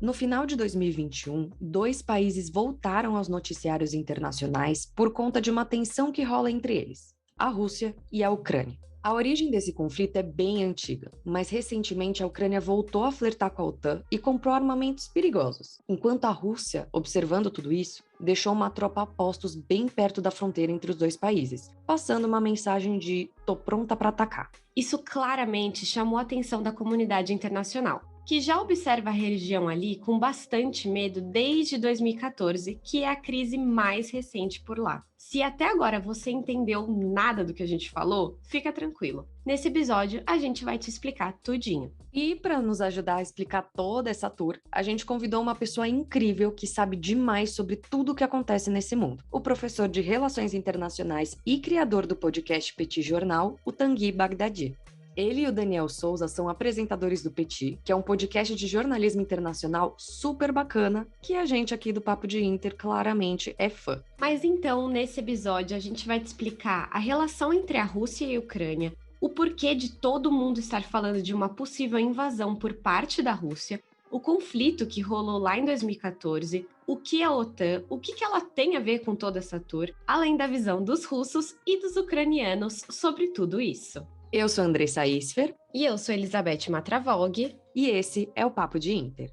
No final de 2021, dois países voltaram aos noticiários internacionais por conta de uma tensão que rola entre eles: a Rússia e a Ucrânia. A origem desse conflito é bem antiga, mas recentemente a Ucrânia voltou a flertar com a OTAN e comprou armamentos perigosos, enquanto a Rússia, observando tudo isso, deixou uma tropa a postos bem perto da fronteira entre os dois países, passando uma mensagem de "tô pronta para atacar". Isso claramente chamou a atenção da comunidade internacional, que já observa a região ali com bastante medo desde 2014, que é a crise mais recente por lá. Se até agora você entendeu nada do que a gente falou, fica tranquilo. Nesse episódio, a gente vai te explicar tudinho. E para nos ajudar a explicar toda essa tour, a gente convidou uma pessoa incrível que sabe demais sobre tudo o que acontece nesse mundo. O professor de Relações Internacionais e criador do podcast Petit Jornal, o Tanguy Bagdadi. Ele e o Daniel Souza são apresentadores do Petit, que é um podcast de jornalismo internacional super bacana, que a gente aqui do Papo de Inter claramente é fã. Mas então, nesse episódio, a gente vai te explicar a relação entre a Rússia e a Ucrânia, o porquê de todo mundo estar falando de uma possível invasão por parte da Rússia, o conflito que rolou lá em 2014, o que é a OTAN, o que ela tem a ver com toda essa tour, além da visão dos russos e dos ucranianos sobre tudo isso. Eu sou Andressa Isfer. E eu sou Elizabeth Matravog. E esse é o Papo de Inter.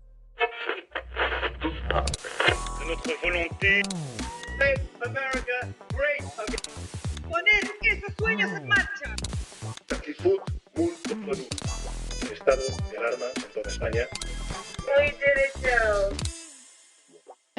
Notre volonté. Make America great again. Con eso sueña se marcha. Actitud muito plano. Estado de alarma en toda España. We did it, Joe.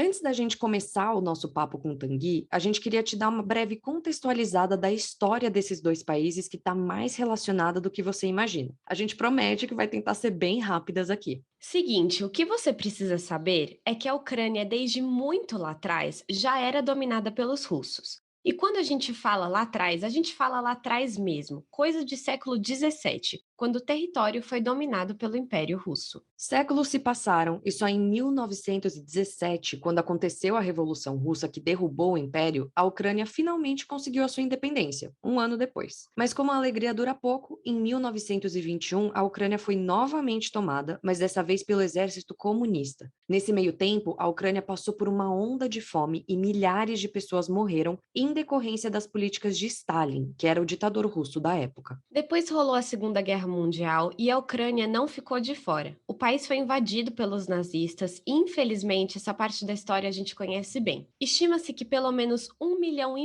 Antes da gente começar o nosso papo com o Tanguy, a gente queria te dar uma breve contextualizada da história desses dois países que está mais relacionada do que você imagina. A gente promete que vai tentar ser bem rápidas aqui. Seguinte, o que você precisa saber é que a Ucrânia, desde muito lá atrás, já era dominada pelos russos. E quando a gente fala lá atrás, a gente fala lá atrás mesmo, coisa de século XVII, quando o território foi dominado pelo Império Russo. Séculos se passaram e só em 1917, quando aconteceu a Revolução Russa que derrubou o Império, a Ucrânia finalmente conseguiu a sua independência, um ano depois. Mas como a alegria dura pouco, em 1921 a Ucrânia foi novamente tomada, mas dessa vez pelo exército comunista. Nesse meio tempo, a Ucrânia passou por uma onda de fome e milhares de pessoas morreram em decorrência das políticas de Stalin, que era o ditador russo da época. Depois rolou a Segunda Guerra Mundial e a Ucrânia não ficou de fora. O país foi invadido pelos nazistas e, infelizmente, essa parte da história a gente conhece bem. Estima-se que pelo menos 1,5 milhão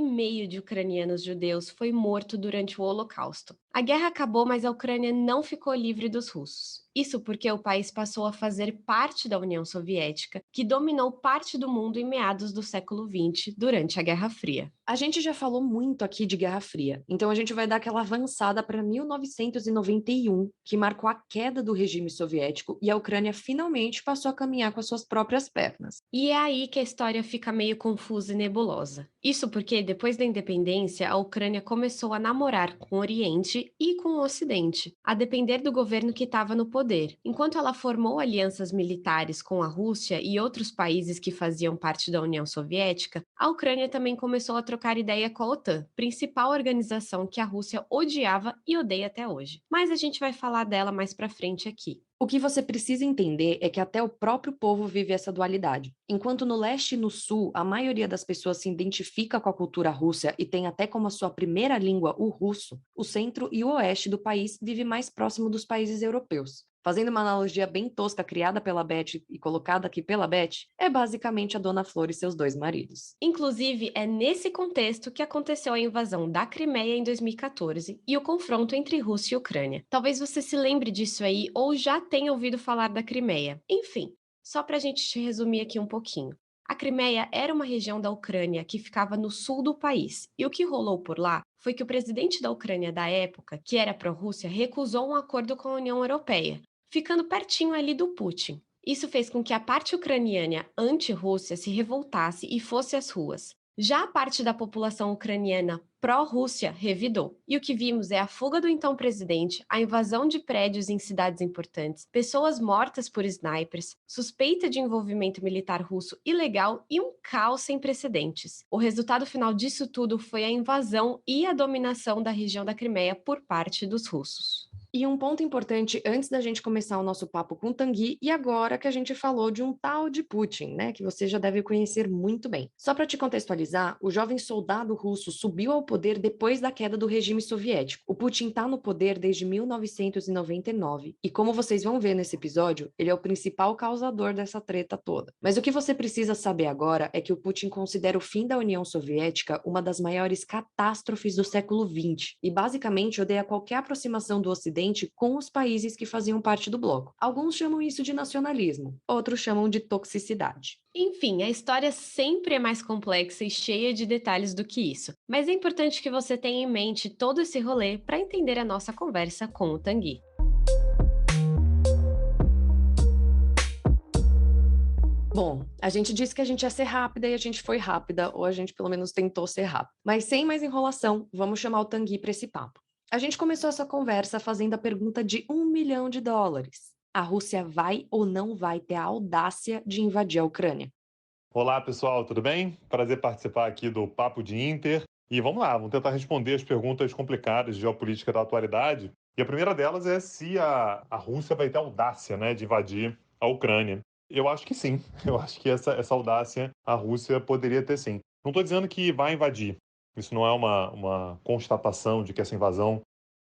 de ucranianos judeus foi morto durante o Holocausto. A guerra acabou, mas a Ucrânia não ficou livre dos russos. Isso porque o país passou a fazer parte da União Soviética, que dominou parte do mundo em meados do século XX, durante a Guerra Fria. A gente já falou muito aqui de Guerra Fria, então a gente vai dar aquela avançada para 1991, que marcou a queda do regime soviético e a Ucrânia finalmente passou a caminhar com as suas próprias pernas. E é aí que a história fica meio confusa e nebulosa. Isso porque, depois da independência, a Ucrânia começou a namorar com o Oriente e com o Ocidente, a depender do governo que estava no poder. Enquanto ela formou alianças militares com a Rússia e outros países que faziam parte da União Soviética, a Ucrânia também começou a trocar ideia com a OTAN, principal organização que a Rússia odiava e odeia até hoje. Mas a gente vai falar dela mais pra frente aqui. O que você precisa entender é que até o próprio povo vive essa dualidade. Enquanto no leste e no sul, a maioria das pessoas se identifica com a cultura russa e tem até como a sua primeira língua o russo, o centro e o oeste do país vive mais próximo dos países europeus. Fazendo uma analogia bem tosca criada pela Beth e colocada aqui pela Beth, é basicamente a Dona Flor e seus dois maridos. Inclusive, é nesse contexto que aconteceu a invasão da Crimeia em 2014 e o confronto entre Rússia e Ucrânia. Talvez você se lembre disso aí ou já tenha ouvido falar da Crimeia. Enfim, só para a gente te resumir aqui um pouquinho. A Crimeia era uma região da Ucrânia que ficava no sul do país, e o que rolou por lá foi que o presidente da Ucrânia da época, que era pró-Rússia, recusou um acordo com a União Europeia, ficando pertinho ali do Putin. Isso fez com que a parte ucraniana anti-Rússia se revoltasse e fosse às ruas. Já a parte da população ucraniana pró-Rússia revidou. E o que vimos é a fuga do então presidente, a invasão de prédios em cidades importantes, pessoas mortas por snipers, suspeita de envolvimento militar russo ilegal e um caos sem precedentes. O resultado final disso tudo foi a invasão e a dominação da região da Crimeia por parte dos russos. E um ponto importante antes da gente começar o nosso papo com o Tanguy, e agora que a gente falou de um tal de Putin, né, que você já deve conhecer muito bem. Só para te contextualizar, o jovem soldado russo subiu ao poder depois da queda do regime soviético. O Putin está no poder desde 1999, e como vocês vão ver nesse episódio, ele é o principal causador dessa treta toda. Mas o que você precisa saber agora é que o Putin considera o fim da União Soviética uma das maiores catástrofes do século XX, e basicamente odeia qualquer aproximação do Ocidente com os países que faziam parte do bloco. Alguns chamam isso de nacionalismo, outros chamam de toxicidade. Enfim, a história sempre é mais complexa e cheia de detalhes do que isso, mas é importante que você tenha em mente todo esse rolê para entender a nossa conversa com o Tanguy. Bom, a gente disse que a gente ia ser rápida e a gente foi rápida, ou a gente pelo menos tentou ser rápida. Mas sem mais enrolação, vamos chamar o Tanguy para esse papo. A gente começou essa conversa fazendo a pergunta de $1 milhão. A Rússia vai ou não vai ter a audácia de invadir a Ucrânia? Olá, pessoal, tudo bem? Prazer participar aqui do Papo de Inter. E vamos lá, vamos tentar responder as perguntas complicadas de geopolítica da atualidade. E a primeira delas é se a Rússia vai ter a audácia, né, de invadir a Ucrânia. Eu acho que sim. Eu acho que essa audácia a Rússia poderia ter sim. Não estou dizendo que vai invadir. Isso não é uma constatação de que essa invasão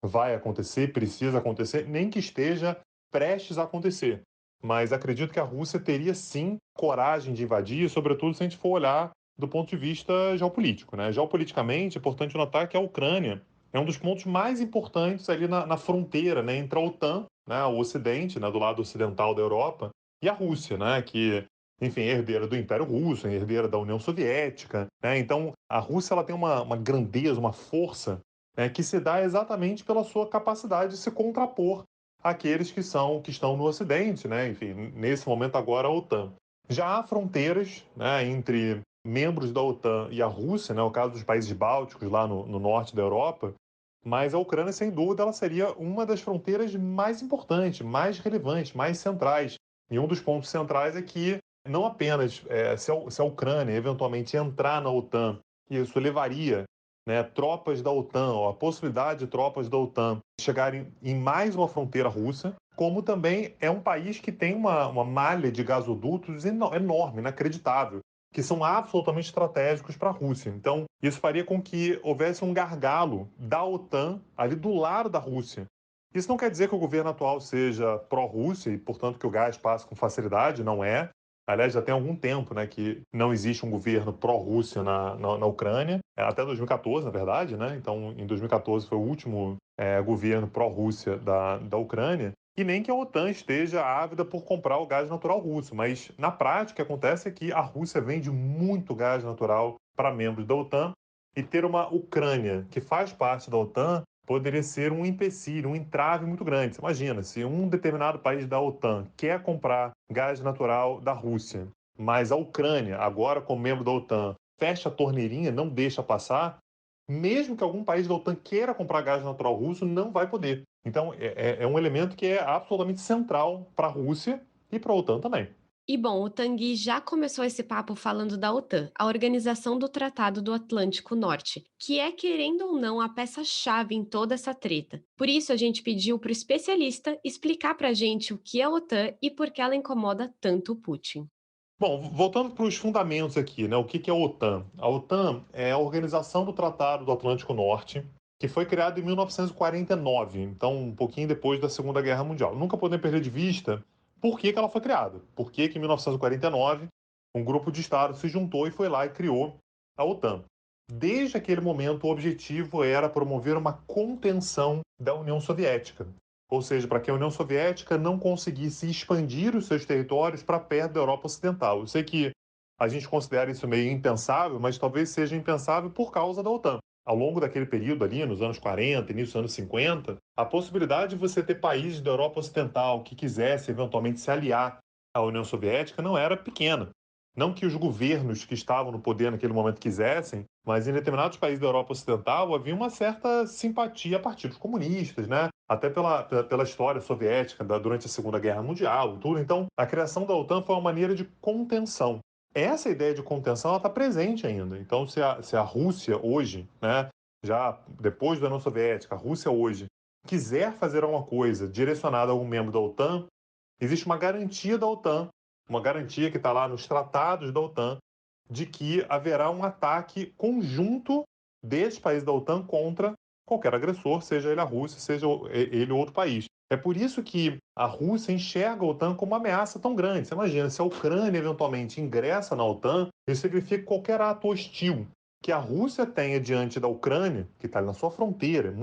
vai acontecer, precisa acontecer, nem que esteja prestes a acontecer. Mas acredito que a Rússia teria sim coragem de invadir, sobretudo se a gente for olhar do ponto de vista geopolítico, né? Geopoliticamente, é importante notar que a Ucrânia é um dos pontos mais importantes ali na fronteira, né, entre a OTAN, né, o Ocidente, né, do lado ocidental da Europa, e a Rússia, né, que, enfim, é herdeira do Império Russo, é herdeira da União Soviética, né? Então, a Rússia ela tem uma grandeza, uma força, né, que se dá exatamente pela sua capacidade de se contrapor àqueles que estão no Ocidente, né? Enfim, nesse momento agora a OTAN. Já há fronteiras, né, entre membros da OTAN e a Rússia, né, o caso dos países bálticos lá no norte da Europa, mas a Ucrânia, sem dúvida, ela seria uma das fronteiras mais importantes, mais relevantes, mais centrais. E um dos pontos centrais é que não apenas se a Ucrânia eventualmente entrar na OTAN, isso levaria, né, tropas da OTAN, ou a possibilidade de tropas da OTAN chegarem em mais uma fronteira russa, como também é um país que tem uma malha de gasodutos enorme, inacreditável, que são absolutamente estratégicos para a Rússia. Então, isso faria com que houvesse um gargalo da OTAN ali do lado da Rússia. Isso não quer dizer que o governo atual seja pró-Rússia e, portanto, que o gás passe com facilidade, não é. Aliás, já tem algum tempo, né, que não existe um governo pró-Rússia na Ucrânia, até 2014, na verdade, né? Então, em 2014 foi o último governo pró-Rússia da Ucrânia, e nem que a OTAN esteja ávida por comprar o gás natural russo, mas na prática o que acontece é que a Rússia vende muito gás natural para membros da OTAN, e ter uma Ucrânia que faz parte da OTAN poderia ser um empecilho, um entrave muito grande. Você imagina, se um determinado país da OTAN quer comprar gás natural da Rússia, mas a Ucrânia, agora como membro da OTAN, fecha a torneirinha, não deixa passar, mesmo que algum país da OTAN queira comprar gás natural russo, não vai poder. Então, é um elemento que é absolutamente central para a Rússia e para a OTAN também. E bom, o Tanguy já começou esse papo falando da OTAN, a Organização do Tratado do Atlântico Norte, que é, querendo ou não, a peça-chave em toda essa treta. Por isso, a gente pediu para o especialista explicar para a gente o que é a OTAN e por que ela incomoda tanto o Putin. Bom, voltando para os fundamentos aqui, né? O que é a OTAN? A OTAN é a Organização do Tratado do Atlântico Norte, que foi criada em 1949, então um pouquinho depois da Segunda Guerra Mundial. Nunca podemos perder de vista por que ela foi criada. Por que em 1949 um grupo de estados se juntou e foi lá e criou a OTAN. Desde aquele momento, o objetivo era promover uma contenção da União Soviética. Ou seja, para que a União Soviética não conseguisse expandir os seus territórios para perto da Europa Ocidental. Eu sei que a gente considera isso meio impensável, mas talvez seja impensável por causa da OTAN. Ao longo daquele período ali, nos anos 40, início dos anos 50, a possibilidade de você ter países da Europa Ocidental que quisessem eventualmente se aliar à União Soviética não era pequena. Não que os governos que estavam no poder naquele momento quisessem, mas em determinados países da Europa Ocidental havia uma certa simpatia a partidos comunistas, né? Até pela história soviética durante a Segunda Guerra Mundial e tudo. Então, a criação da OTAN foi uma maneira de contenção. Essa ideia de contenção está presente ainda. Então, se a Rússia hoje, né, já depois da União Soviética, a Rússia hoje, quiser fazer alguma coisa direcionada a algum membro da OTAN, existe uma garantia da OTAN, uma garantia que está lá nos tratados da OTAN, de que haverá um ataque conjunto desses países da OTAN contra qualquer agressor, seja ele a Rússia, seja ele outro país. É por isso que a Rússia enxerga a OTAN como uma ameaça tão grande. Você imagina, se a Ucrânia eventualmente ingressa na OTAN, isso significa qualquer ato hostil que a Rússia tenha diante da Ucrânia, que está na sua fronteira,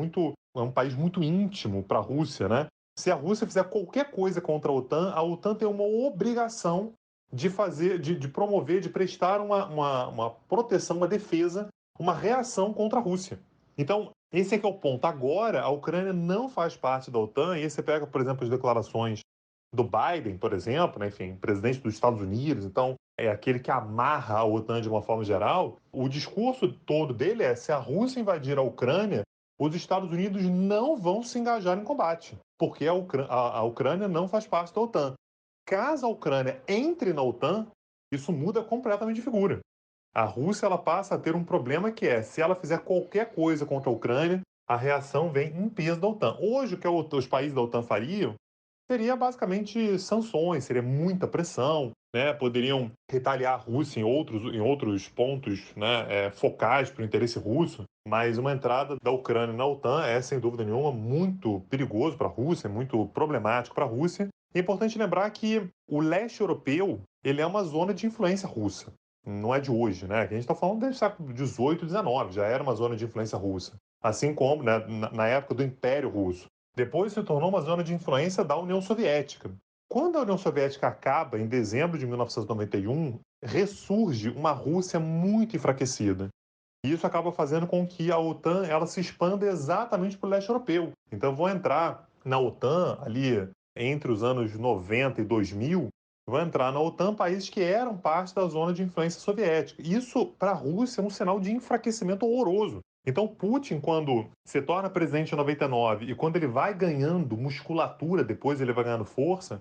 é um país muito íntimo para a Rússia, né? Se a Rússia fizer qualquer coisa contra a OTAN tem uma obrigação de fazer, de promover, de prestar uma proteção, uma defesa, uma reação contra a Rússia. Então, esse é que é o ponto. Agora, a Ucrânia não faz parte da OTAN, e aí você pega, por exemplo, as declarações do Biden, por exemplo, né, enfim, presidente dos Estados Unidos, então é aquele que amarra a OTAN de uma forma geral. O discurso todo dele é: se a Rússia invadir a Ucrânia, os Estados Unidos não vão se engajar em combate, porque a Ucrânia não faz parte da OTAN. Caso a Ucrânia entre na OTAN, isso muda completamente de figura. A Rússia ela passa a ter um problema que é: se ela fizer qualquer coisa contra a Ucrânia, a reação vem em peso da OTAN. Hoje, o que os países da OTAN fariam seria basicamente sanções, seria muita pressão, né? Poderiam retaliar a Rússia em outros pontos, né, focais para o interesse russo, mas uma entrada da Ucrânia na OTAN é, sem dúvida nenhuma, muito perigoso para a Rússia, muito problemático para a Rússia. É importante lembrar que o leste europeu ele é uma zona de influência russa. Não é de hoje, né? A gente está falando desde o século XVIII, XIX, já era uma zona de influência russa. Assim como, né, na época do Império Russo. Depois se tornou uma zona de influência da União Soviética. Quando a União Soviética acaba, em dezembro de 1991, ressurge uma Rússia muito enfraquecida. E isso acaba fazendo com que a OTAN ela se expanda exatamente para o leste europeu. Então, vão entrar na OTAN ali entre os anos 90 e 2000, vão entrar na OTAN países que eram parte da zona de influência soviética. Isso, para a Rússia, é um sinal de enfraquecimento horroroso. Então, Putin, quando se torna presidente em 99 e quando ele vai ganhando musculatura, depois ele vai ganhando força,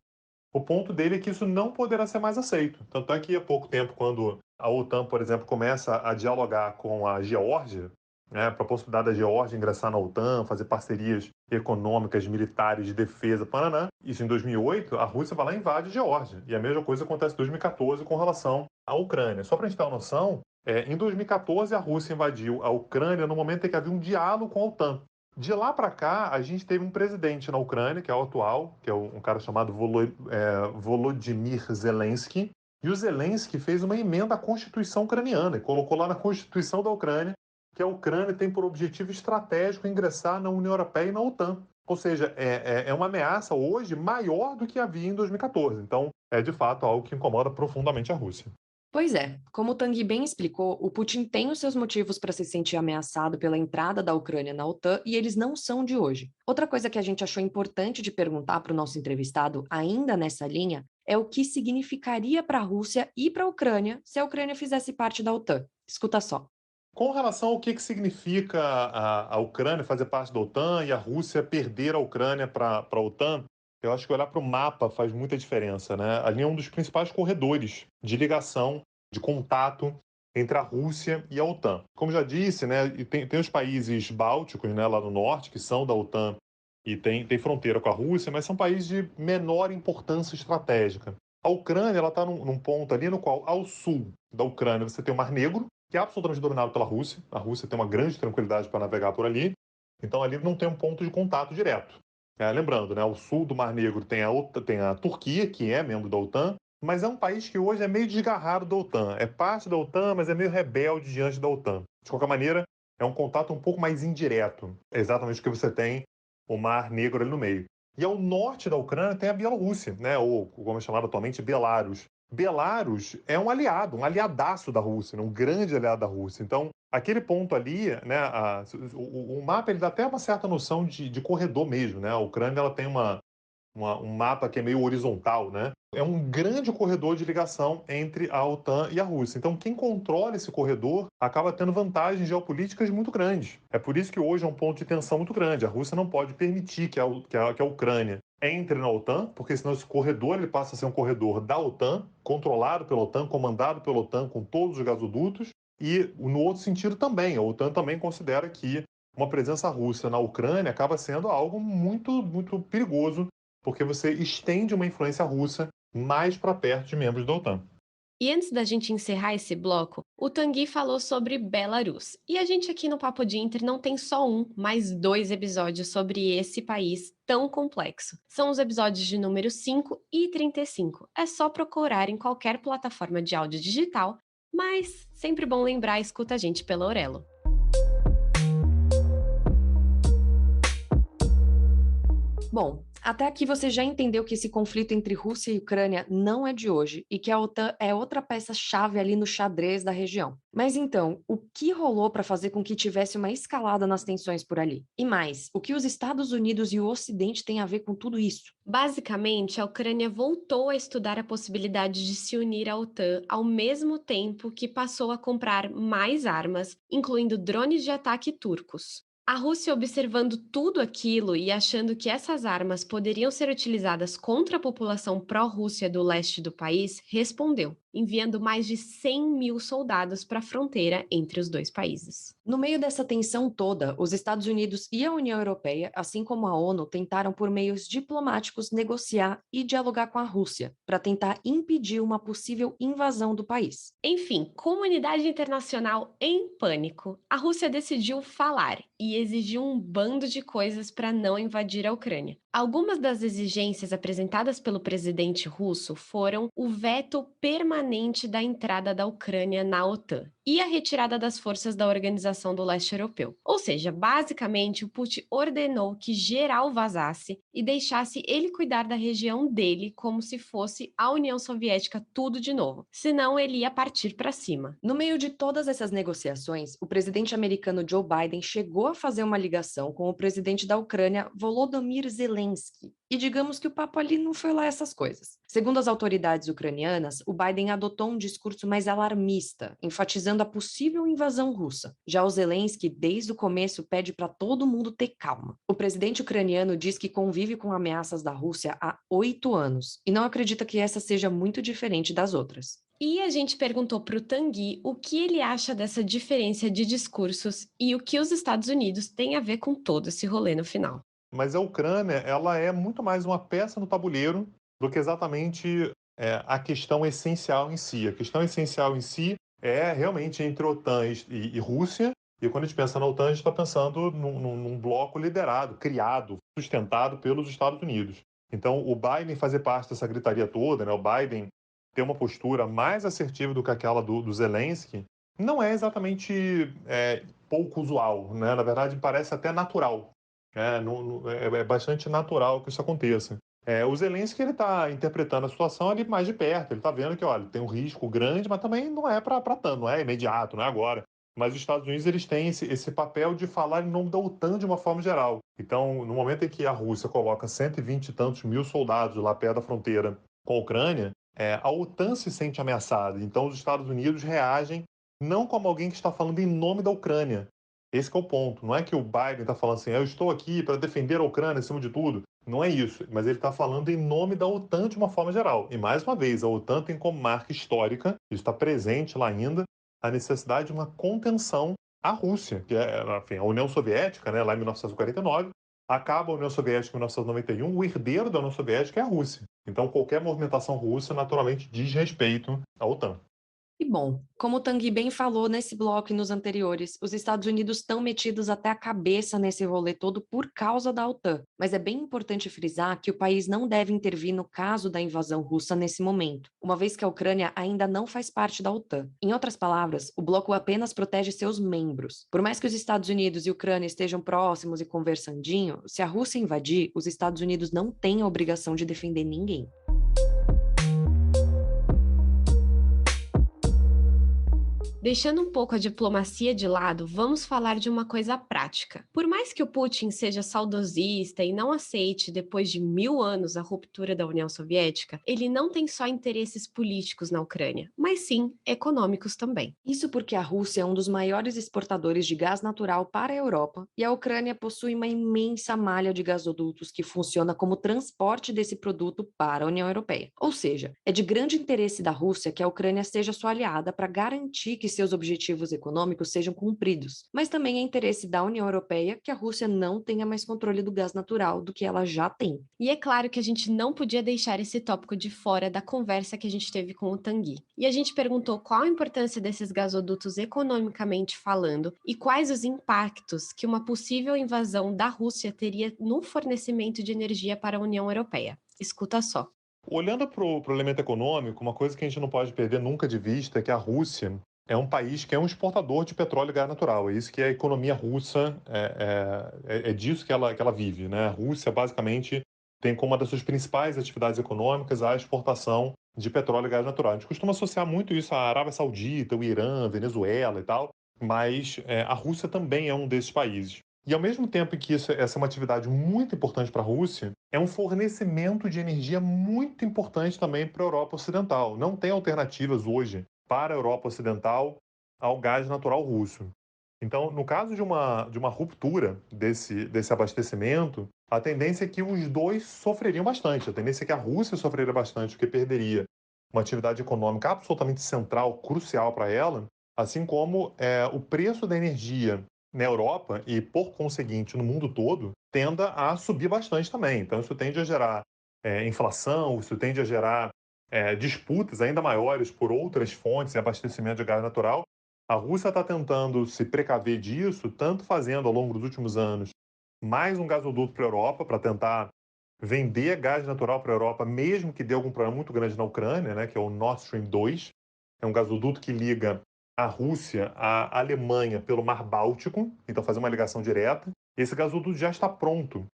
o ponto dele é que isso não poderá ser mais aceito. Tanto é que há pouco tempo, quando a OTAN, por exemplo, começa a dialogar com a Geórgia, né, para a possibilidade da Geórgia ingressar na OTAN, fazer parcerias econômicas, militares, de defesa, Paraná, isso em 2008, a Rússia vai lá e invade a Geórgia. E a mesma coisa acontece em 2014 com relação à Ucrânia. Só para a gente ter uma noção, em 2014 a Rússia invadiu a Ucrânia no momento em que havia um diálogo com a OTAN. De lá para cá, a gente teve um presidente na Ucrânia, que é o atual, que é um cara chamado Volodymyr Zelensky, e o Zelensky fez uma emenda à Constituição ucraniana e colocou lá na Constituição da Ucrânia que a Ucrânia tem por objetivo estratégico ingressar na União Europeia e na OTAN. Ou seja, é uma ameaça hoje maior do que havia em 2014. Então, é de fato algo que incomoda profundamente a Rússia. Pois é, como o Tanguy bem explicou, o Putin tem os seus motivos para se sentir ameaçado pela entrada da Ucrânia na OTAN e eles não são de hoje. Outra coisa que a gente achou importante de perguntar para o nosso entrevistado, ainda nessa linha, é o que significaria para a Rússia e para a Ucrânia se a Ucrânia fizesse parte da OTAN. Escuta só. Com relação ao que significa a Ucrânia fazer parte da OTAN e a Rússia perder a Ucrânia para a OTAN, eu acho que olhar para o mapa faz muita diferença, né? Ali é um dos principais corredores de ligação, de contato entre a Rússia e a OTAN. Como já disse, né, e tem os países bálticos, né, lá no norte, que são da OTAN e tem fronteira com a Rússia, mas são países de menor importância estratégica. A Ucrânia está num ponto ali no qual, ao sul da Ucrânia, você tem o Mar Negro, que é absolutamente dominado pela Rússia. A Rússia tem uma grande tranquilidade para navegar por ali. Então, ali não tem um ponto de contato direto. Lembrando, né, ao sul do Mar Negro tem a Turquia, que é membro da OTAN, mas é um país que hoje é meio desgarrado da OTAN. É parte da OTAN, mas é meio rebelde diante da OTAN. De qualquer maneira, é um contato um pouco mais indireto. É exatamente porque você tem o Mar Negro ali no meio. E ao norte da Ucrânia tem a Bielorrússia, né, ou como é chamado atualmente, Belarus. Belarus é um aliado, um aliadaço da Rússia, um grande aliado da Rússia. Então, aquele ponto ali, né, o mapa ele dá até uma certa noção de corredor mesmo, né? A Ucrânia ela tem um mapa que é meio horizontal, né? É um grande corredor de ligação entre a OTAN e a Rússia. Então, quem controla esse corredor acaba tendo vantagens geopolíticas muito grandes. É por isso que hoje é um ponto de tensão muito grande. A Rússia não pode permitir que a Ucrânia entre na OTAN, porque senão esse corredor ele passa a ser um corredor da OTAN, controlado pela OTAN, comandado pela OTAN, com todos os gasodutos. E, no outro sentido também, a OTAN também considera que uma presença russa na Ucrânia acaba sendo algo muito, muito perigoso, porque você estende uma influência russa mais para perto de membros da OTAN. E antes da gente encerrar esse bloco, o Tanguy falou sobre Belarus. E a gente aqui no Papo de Inter não tem só um, mas 2 episódios sobre esse país tão complexo. São os episódios de número 5 e 35. É só procurar em qualquer plataforma de áudio digital, mas sempre bom lembrar, escuta a gente pela Aurelo. Bom, até aqui você já entendeu que esse conflito entre Rússia e Ucrânia não é de hoje e que a OTAN é outra peça-chave ali no xadrez da região. Mas então, o que rolou para fazer com que tivesse uma escalada nas tensões por ali? E mais, o que os Estados Unidos e o Ocidente têm a ver com tudo isso? Basicamente, a Ucrânia voltou a estudar a possibilidade de se unir à OTAN ao mesmo tempo que passou a comprar mais armas, incluindo drones de ataque turcos. A Rússia, observando tudo aquilo e achando que essas armas poderiam ser utilizadas contra a população pró-Rússia do leste do país, respondeu, enviando mais de 100 mil soldados para a fronteira entre os 2 países. No meio dessa tensão toda, os Estados Unidos e a União Europeia, assim como a ONU, tentaram por meios diplomáticos negociar e dialogar com a Rússia, para tentar impedir uma possível invasão do país. Enfim, comunidade internacional em pânico. A Rússia decidiu falar e exigiu um bando de coisas para não invadir a Ucrânia. Algumas das exigências apresentadas pelo presidente russo foram o veto permanente da entrada da Ucrânia na OTAN e a retirada das forças da Organização do Leste Europeu. Ou seja, basicamente, o Putin ordenou que geral vazasse e deixasse ele cuidar da região dele como se fosse a União Soviética tudo de novo. Senão, ele ia partir para cima. No meio de todas essas negociações, o presidente americano Joe Biden chegou a fazer uma ligação com o presidente da Ucrânia, Volodymyr Zelensky. E digamos que o papo ali não foi lá essas coisas. Segundo as autoridades ucranianas, o Biden adotou um discurso mais alarmista, enfatizando a possível invasão russa. Já o Zelensky, desde o começo, pede para todo mundo ter calma. O presidente ucraniano diz que convive com ameaças da Rússia há 8 anos e não acredita que essa seja muito diferente das outras. E a gente perguntou para o Tanguy o que ele acha dessa diferença de discursos e o que os Estados Unidos têm a ver com todo esse rolê no final. Mas a Ucrânia, ela é muito mais uma peça no tabuleiro do que exatamente a questão essencial em si. A questão essencial em si é realmente entre OTAN e Rússia. E quando a gente pensa na OTAN, a gente está pensando num bloco liderado, criado, sustentado pelos Estados Unidos. Então, o Biden fazer parte dessa gritaria toda, né? O Biden ter uma postura mais assertiva do que aquela do Zelensky, não é exatamente pouco usual, né? Na verdade, parece até natural. É bastante natural que isso aconteça. O Zelensky está interpretando a situação ali mais de perto. Ele está vendo que, olha, tem um risco grande, mas também não é para tanto, não é imediato, não é agora. Mas os Estados Unidos eles têm esse papel de falar em nome da OTAN de uma forma geral. Então, no momento em que a Rússia coloca 120 e tantos mil soldados lá perto da fronteira com a Ucrânia, a OTAN se sente ameaçada. Então, os Estados Unidos reagem não como alguém que está falando em nome da Ucrânia. Esse que é o ponto. Não é que o Biden está falando assim, eu estou aqui para defender a Ucrânia acima de tudo. Não é isso. Mas ele está falando em nome da OTAN de uma forma geral. E, mais uma vez, a OTAN tem como marca histórica, isso está presente lá ainda, a necessidade de uma contenção à Rússia, que enfim, a União Soviética, né, lá em 1949, acaba a União Soviética em 1991, o herdeiro da União Soviética é a Rússia. Então, qualquer movimentação russa, naturalmente, diz respeito à OTAN. E bom, como o Tanguy bem falou nesse bloco e nos anteriores, os Estados Unidos estão metidos até a cabeça nesse rolê todo por causa da OTAN. Mas é bem importante frisar que o país não deve intervir no caso da invasão russa nesse momento, uma vez que a Ucrânia ainda não faz parte da OTAN. Em outras palavras, o bloco apenas protege seus membros. Por mais que os Estados Unidos e a Ucrânia estejam próximos e conversandinho, se a Rússia invadir, os Estados Unidos não têm a obrigação de defender ninguém. Deixando um pouco a diplomacia de lado, vamos falar de uma coisa prática. Por mais que o Putin seja saudosista e não aceite, depois de 1000 anos, a ruptura da União Soviética, ele não tem só interesses políticos na Ucrânia, mas sim econômicos também. Isso porque a Rússia é um dos maiores exportadores de gás natural para a Europa e a Ucrânia possui uma imensa malha de gasodutos que funciona como transporte desse produto para a União Europeia. Ou seja, é de grande interesse da Rússia que a Ucrânia seja sua aliada para garantir que seus objetivos econômicos sejam cumpridos, mas também é interesse da União Europeia que a Rússia não tenha mais controle do gás natural do que ela já tem. E é claro que a gente não podia deixar esse tópico de fora da conversa que a gente teve com o Tanguy. E a gente perguntou qual a importância desses gasodutos economicamente falando e quais os impactos que uma possível invasão da Rússia teria no fornecimento de energia para a União Europeia. Escuta só. Olhando para o elemento econômico, uma coisa que a gente não pode perder nunca de vista é que a Rússia é um país que é um exportador de petróleo e gás natural. É isso que a economia russa, é disso que ela vive, né? A Rússia, basicamente, tem como uma das suas principais atividades econômicas a exportação de petróleo e gás natural. A gente costuma associar muito isso à Arábia Saudita, o Irã, Venezuela e tal, mas a Rússia também é um desses países. E ao mesmo tempo que essa é uma atividade muito importante para a Rússia, é um fornecimento de energia muito importante também para a Europa Ocidental. Não tem alternativas hoje para a Europa Ocidental ao gás natural russo. Então, no caso de uma ruptura desse abastecimento, a tendência é que os dois sofreriam bastante. A tendência é que a Rússia sofreria bastante, porque perderia uma atividade econômica absolutamente central, crucial para ela, assim como o preço da energia na Europa e, por conseguinte, no mundo todo, tenda a subir bastante também. Então, isso tende a gerar inflação, isso tende a gerar disputas ainda maiores por outras fontes de abastecimento de gás natural. A Rússia está tentando se precaver disso, tanto fazendo, ao longo dos últimos anos, mais um gasoduto para a Europa, para tentar vender gás natural para a Europa, mesmo que dê algum problema muito grande na Ucrânia, né, que é o Nord Stream 2. É um gasoduto que liga a Rússia à Alemanha pelo Mar Báltico, então fazer uma ligação direta. Esse gasoduto já está pronto.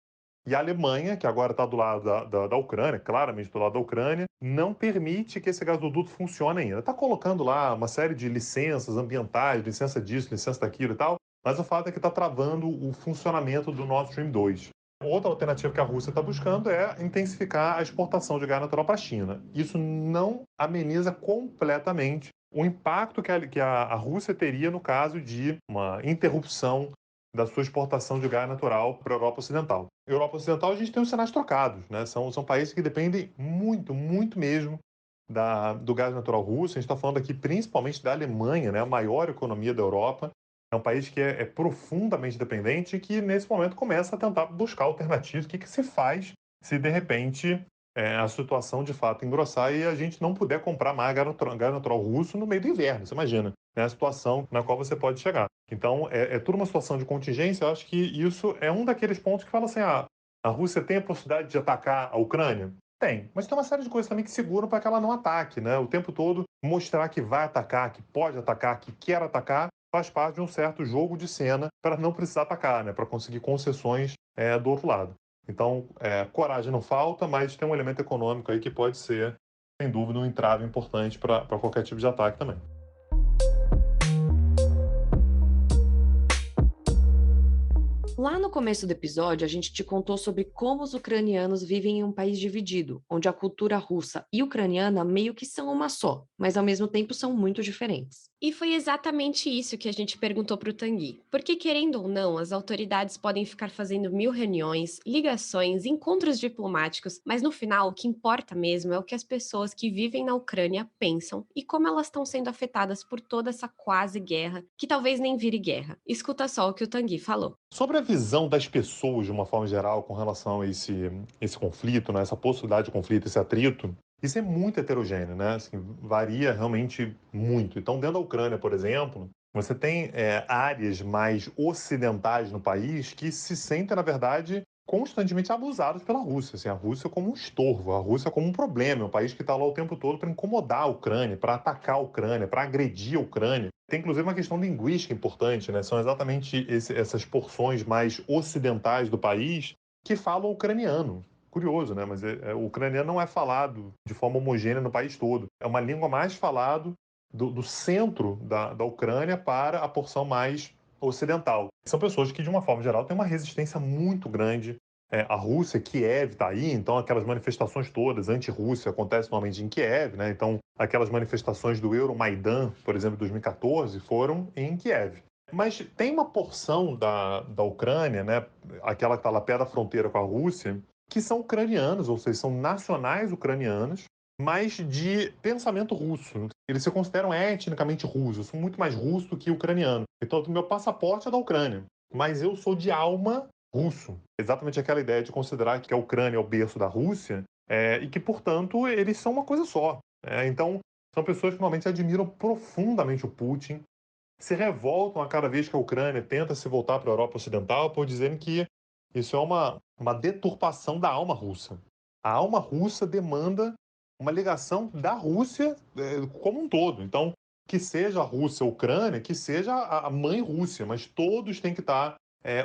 E a Alemanha, que agora está do lado da Ucrânia, claramente do lado da Ucrânia, não permite que esse gasoduto funcione ainda. Está colocando lá uma série de licenças ambientais, licença disso, licença daquilo e tal, mas o fato é que está travando o funcionamento do Nord Stream 2. Outra alternativa que a Rússia está buscando é intensificar a exportação de gás natural para a China. Isso não ameniza completamente o impacto que a Rússia teria no caso de uma interrupção da sua exportação de gás natural para a Europa Ocidental. Na Europa Ocidental, a gente tem os sinais trocados, né? São países que dependem muito, muito mesmo do gás natural russo. A gente está falando aqui principalmente da Alemanha, né? A maior economia da Europa. É um país que é profundamente dependente e que, nesse momento, começa a tentar buscar alternativas. O que se faz se, de repente, a situação de fato engrossar e a gente não puder comprar mais gás natural russo no meio do inverno? Você imagina, né, a situação na qual você pode chegar. Então, é tudo uma situação de contingência. Eu acho que isso é um daqueles pontos que fala assim, a Rússia tem a possibilidade de atacar a Ucrânia? Tem, mas tem uma série de coisas também que seguram para que ela não ataque, né? O tempo todo mostrar que vai atacar, que pode atacar, que quer atacar, faz parte de um certo jogo de cena para não precisar atacar, né? Para conseguir concessões do outro lado. Então, coragem não falta, mas tem um elemento econômico aí que pode ser, sem dúvida, um entrave importante para qualquer tipo de ataque também. Lá no começo do episódio, a gente te contou sobre como os ucranianos vivem em um país dividido, onde a cultura russa e ucraniana meio que são uma só, mas ao mesmo tempo são muito diferentes. E foi exatamente isso que a gente perguntou para o Tanguy. Porque, querendo ou não, as autoridades podem ficar fazendo 1000 reuniões, ligações, encontros diplomáticos, mas no final o que importa mesmo é o que as pessoas que vivem na Ucrânia pensam e como elas estão sendo afetadas por toda essa quase guerra, que talvez nem vire guerra. Escuta só o que o Tanguy falou. Sobre a visão das pessoas, de uma forma geral, com relação a esse conflito, né, essa possibilidade de conflito, esse atrito, isso é muito heterogêneo, né? Assim, varia realmente muito. Então, dentro da Ucrânia, por exemplo, você tem áreas mais ocidentais no país que se sentem, na verdade, constantemente abusadas pela Rússia. Assim, a Rússia como um estorvo, a Rússia como um problema. É um país que está lá o tempo todo para incomodar a Ucrânia, para atacar a Ucrânia, para agredir a Ucrânia. Tem, inclusive, uma questão linguística importante, né? São exatamente essas porções mais ocidentais do país que falam ucraniano. Curioso, né? Mas o ucraniano não é falado de forma homogênea no país todo. É uma língua mais falada do centro da Ucrânia para a porção mais ocidental. São pessoas que, de uma forma geral, têm uma resistência muito grande à Rússia. Kiev está aí, então aquelas manifestações todas anti-Rússia acontecem normalmente em Kiev, né? Então aquelas manifestações do Euromaidan, por exemplo, de 2014, foram em Kiev. Mas tem uma porção da Ucrânia, né, aquela que está lá perto da fronteira com a Rússia, que são ucranianos, ou seja, são nacionais ucranianos, mas de pensamento russo. Eles se consideram etnicamente russos, são muito mais russo do que ucraniano. Então, o meu passaporte é da Ucrânia, mas eu sou de alma russo. Exatamente aquela ideia de considerar que a Ucrânia é o berço da Rússia e que, portanto, eles são uma coisa só. Então, são pessoas que normalmente admiram profundamente o Putin, se revoltam a cada vez que a Ucrânia tenta se voltar para a Europa Ocidental por dizerem que isso é uma deturpação da alma russa. A alma russa demanda uma ligação da Rússia como um todo. Então, que seja a Rússia, a Ucrânia, que seja a mãe Rússia, mas todos têm que estar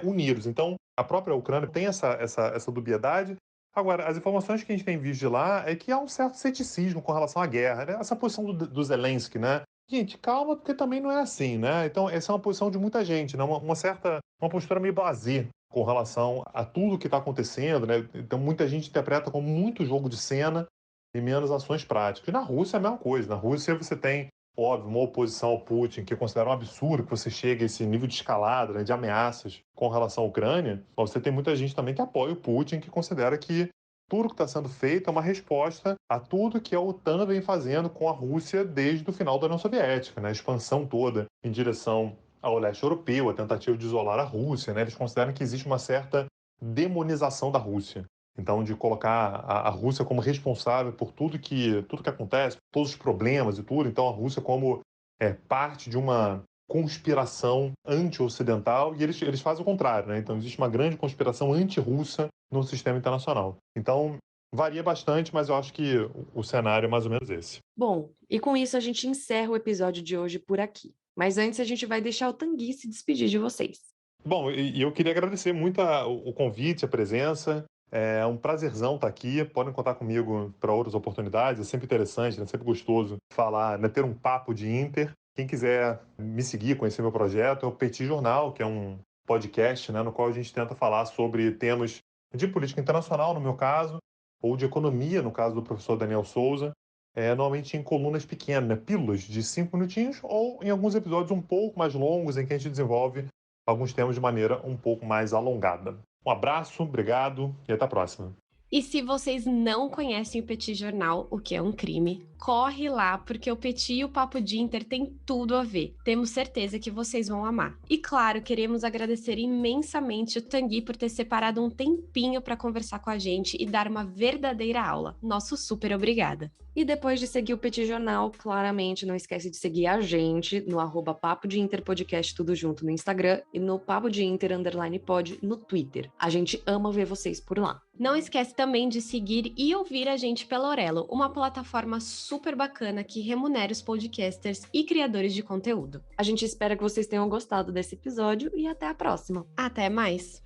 unidos. Então, a própria Ucrânia tem essa dubiedade. Agora, as informações que a gente tem visto de lá é que há um certo ceticismo com relação à guerra, né? Essa posição do Zelensky, né? Gente, calma, porque também não é assim, né? Então, essa é uma posição de muita gente, né? Uma postura meio blasé com relação a tudo que está acontecendo, né? Então, muita gente interpreta como muito jogo de cena e menos ações práticas. Na Rússia é a mesma coisa. Na Rússia você tem, óbvio, uma oposição ao Putin que considera um absurdo que você chegue a esse nível de escalada, né, de ameaças com relação à Ucrânia. Mas você tem muita gente também que apoia o Putin, que considera que tudo que está sendo feito é uma resposta a tudo que a OTAN vem fazendo com a Rússia desde o final da União Soviética, né? A expansão toda em direção ao leste europeu, a tentativa de isolar a Rússia, né? Eles consideram que existe uma certa demonização da Rússia. Então, de colocar a Rússia como responsável por tudo que acontece, todos os problemas e tudo. Então, a Rússia como parte de uma conspiração anti-ocidental, e eles fazem o contrário, né? Então, existe uma grande conspiração anti-russa no sistema internacional. Então, varia bastante, mas eu acho que o cenário é mais ou menos esse. Bom, e com isso a gente encerra o episódio de hoje por aqui. Mas antes a gente vai deixar o Tanguy se despedir de vocês. Bom, e eu queria agradecer muito o convite, a presença. É um prazerzão estar aqui. Podem contar comigo para outras oportunidades. É sempre interessante, né? Sempre gostoso falar, né? Ter um papo de Inter. Quem quiser me seguir, conhecer meu projeto, é o Petit Jornal, que é um podcast, né? No qual a gente tenta falar sobre temas de política internacional, no meu caso, ou de economia, no caso do professor Daniel Souza. Normalmente em colunas pequenas, né? Pílulas de 5 minutinhos, ou em alguns episódios um pouco mais longos, em que a gente desenvolve alguns temas de maneira um pouco mais alongada. Um abraço, obrigado e até a próxima. E se vocês não conhecem o Petit Jornal, o que é um crime, corre lá, porque o Petit e o Papo de Inter tem tudo a ver. Temos certeza que vocês vão amar. E claro, queremos agradecer imensamente o Tanguy por ter separado um tempinho para conversar com a gente e dar uma verdadeira aula. Nosso super obrigada. E depois de seguir o Petit Jornal, claramente não esquece de seguir a gente no @Papo de Inter Podcast, tudo junto no Instagram, e no Papo de Inter _pod no Twitter. A gente ama ver vocês por lá. Não esquece também de seguir e ouvir a gente pela Orelo, uma plataforma super bacana que remunera os podcasters e criadores de conteúdo. A gente espera que vocês tenham gostado desse episódio e até a próxima. Até mais!